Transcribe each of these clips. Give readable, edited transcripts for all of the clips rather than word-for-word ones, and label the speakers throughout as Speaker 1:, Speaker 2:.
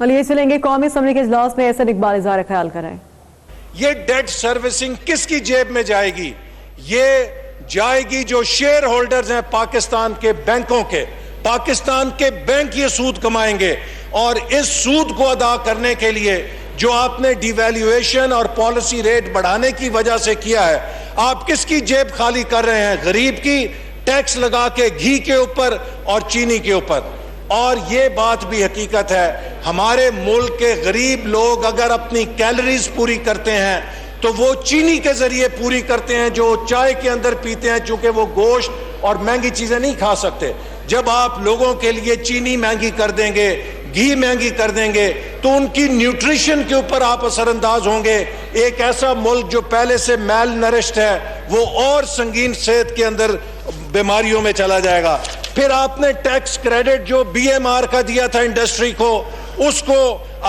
Speaker 1: لیے چلیں گے قومی اسمبلی کے اجلاس میں احسن اقبال اظہار خیال کریں.
Speaker 2: یہ ڈیٹ سروسنگ کس کی جیب میں جائے گی؟ یہ جائے گی جو شیئر ہولڈرز ہیں پاکستان کے بینکوں کے. پاکستان کے بینک یہ سود کمائیں گے، اور اس سود کو ادا کرنے کے لیے جو آپ نے ڈی ویلیویشن اور پالیسی ریٹ بڑھانے کی وجہ سے کیا ہے، آپ کس کی جیب خالی کر رہے ہیں؟ غریب کی، ٹیکس لگا کے گھی کے اوپر اور چینی کے اوپر. اور یہ بات بھی حقیقت ہے، ہمارے ملک کے غریب لوگ اگر اپنی کیلریز پوری کرتے ہیں تو وہ چینی کے ذریعے پوری کرتے ہیں جو چائے کے اندر پیتے ہیں، چونکہ وہ گوشت اور مہنگی چیزیں نہیں کھا سکتے. جب آپ لوگوں کے لیے چینی مہنگی کر دیں گے، گھی مہنگی کر دیں گے، تو ان کی نیوٹریشن کے اوپر آپ اثر انداز ہوں گے. ایک ایسا ملک جو پہلے سے میل نرشڈ ہے وہ اور سنگین صحت کے اندر بیماریوں میں چلا جائے گا. پھر آپ نے ٹیکس کریڈٹ جو بی ایم آر کا دیا تھا انڈسٹری کو، اس کو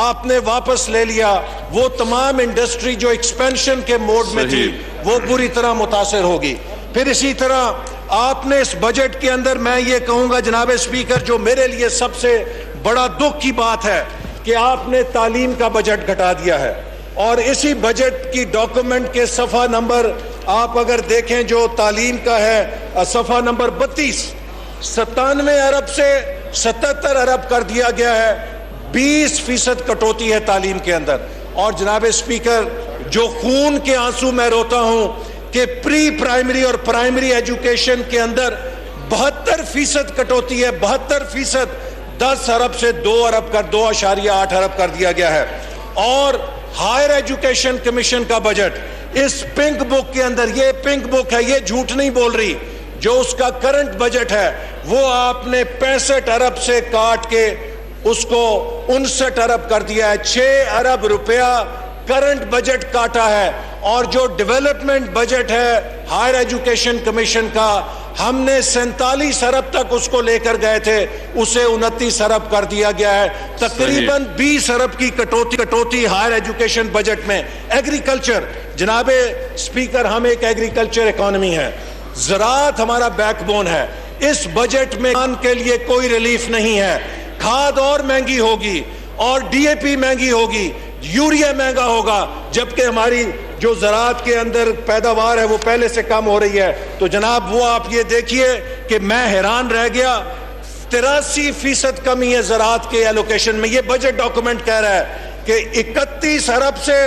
Speaker 2: آپ نے واپس لے لیا. وہ تمام انڈسٹری جو ایکسپینشن کے موڈ میں تھی وہ بری طرح متاثر ہوگی. پھر اسی طرح آپ نے اس بجٹ کے اندر، میں یہ کہوں گا جناب اسپیکر، جو میرے لیے سب سے بڑا دکھ کی بات ہے کہ آپ نے تعلیم کا بجٹ گھٹا دیا ہے. اور اسی بجٹ کی ڈاکومنٹ کے صفحہ نمبر آپ اگر دیکھیں جو تعلیم کا ہے، صفحہ نمبر 32، 97 ارب سے 77 ارب کر دیا گیا ہے. 20% کٹوتی ہے تعلیم کے اندر. اور جناب اسپیکر، جو خون کے آنسو میں روتا ہوں کہ پری پرائمری اور پرائمری ایجوکیشن کے اندر 72% کٹوتی ہے. 72%، 10 ارب سے 2 ارب کر 2.8 ارب کر دیا گیا ہے. اور ہائر ایجوکیشن کمیشن کا بجٹ اس پنک بک کے اندر، یہ پنک بک ہے، یہ جھوٹ نہیں بول رہی، جو اس کا کرنٹ بجٹ ہے وہ آپ نے 65 ارب سے کاٹ کے اس کو 59 ارب کر دیا ہے. 6 ارب روپیہ کرنٹ بجٹ کاٹا ہے. اور جو ڈیولپمنٹ بجٹ ہے ہائر ایجوکیشن کمیشن کا، ہم نے 47 ارب تک اس کو لے کر گئے تھے، اسے 29 ارب کر دیا گیا ہے. تقریباً 20 ارب کی کٹوتی ہائر ایجوکیشن بجٹ میں. ایگریکلچر، جناب اسپیکر، ہم ایک ایگریکلچر اکانومی ہے، زراعت ہمارا بیک بون ہے. اس بجٹ میں کسان کے لیے کوئی ریلیف نہیں ہے. کھاد اور مہنگی ہوگی، اور ڈی اے پی مہنگی ہوگی، یوریا مہنگا ہوگا، جبکہ ہماری جو زراعت کے اندر پیداوار ہے وہ پہلے سے کم ہو رہی ہے. تو جناب وہ آپ یہ دیکھیے کہ میں حیران رہ گیا، 83% کمی ہے زراعت کے ایلوکیشن میں. یہ بجٹ ڈاکومنٹ کہہ رہا ہے کہ 31 ارب سے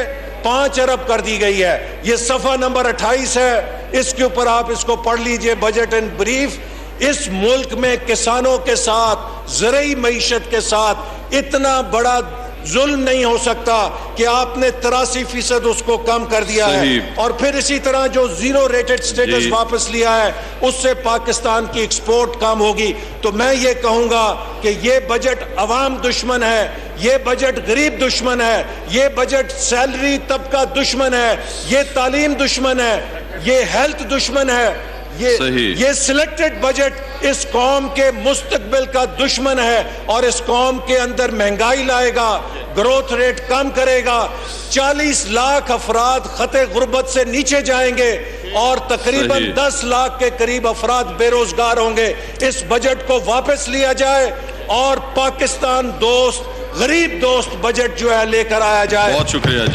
Speaker 2: 5 ارب کر دی گئی ہے. یہ صفحہ نمبر 28 ہے، اس کے اوپر آپ اس کو پڑھ لیجئے، بجٹ ان بریف. اس ملک میں کسانوں کے ساتھ، زرعی معیشت کے ساتھ اتنا بڑا ظلم نہیں ہو سکتا کہ آپ نے 83% اس کو کم کر دیا ہے. اور پھر اسی طرح جو زیرو ریٹڈ سٹیٹس واپس لیا ہے، اس سے پاکستان کی ایکسپورٹ کم ہوگی. تو میں یہ کہوں گا کہ یہ بجٹ عوام دشمن ہے، یہ بجٹ غریب دشمن ہے، یہ بجٹ سیلری طبقہ دشمن ہے، یہ تعلیم دشمن ہے، یہ ہیلتھ دشمن ہے. یہ سلیکٹڈ بجٹ اس قوم کے مستقبل کا دشمن ہے، اور اس قوم کے اندر مہنگائی لائے گا، گروتھ ریٹ کم کرے گا. 40 لاکھ افراد خط غربت سے نیچے جائیں گے، اور تقریباً 10 لاکھ کے قریب افراد بے روزگار ہوں گے. اس بجٹ کو واپس لیا جائے اور پاکستان دوست، غریب دوست بجٹ جو ہے لے کر آیا جائے.
Speaker 3: بہت شکریہ.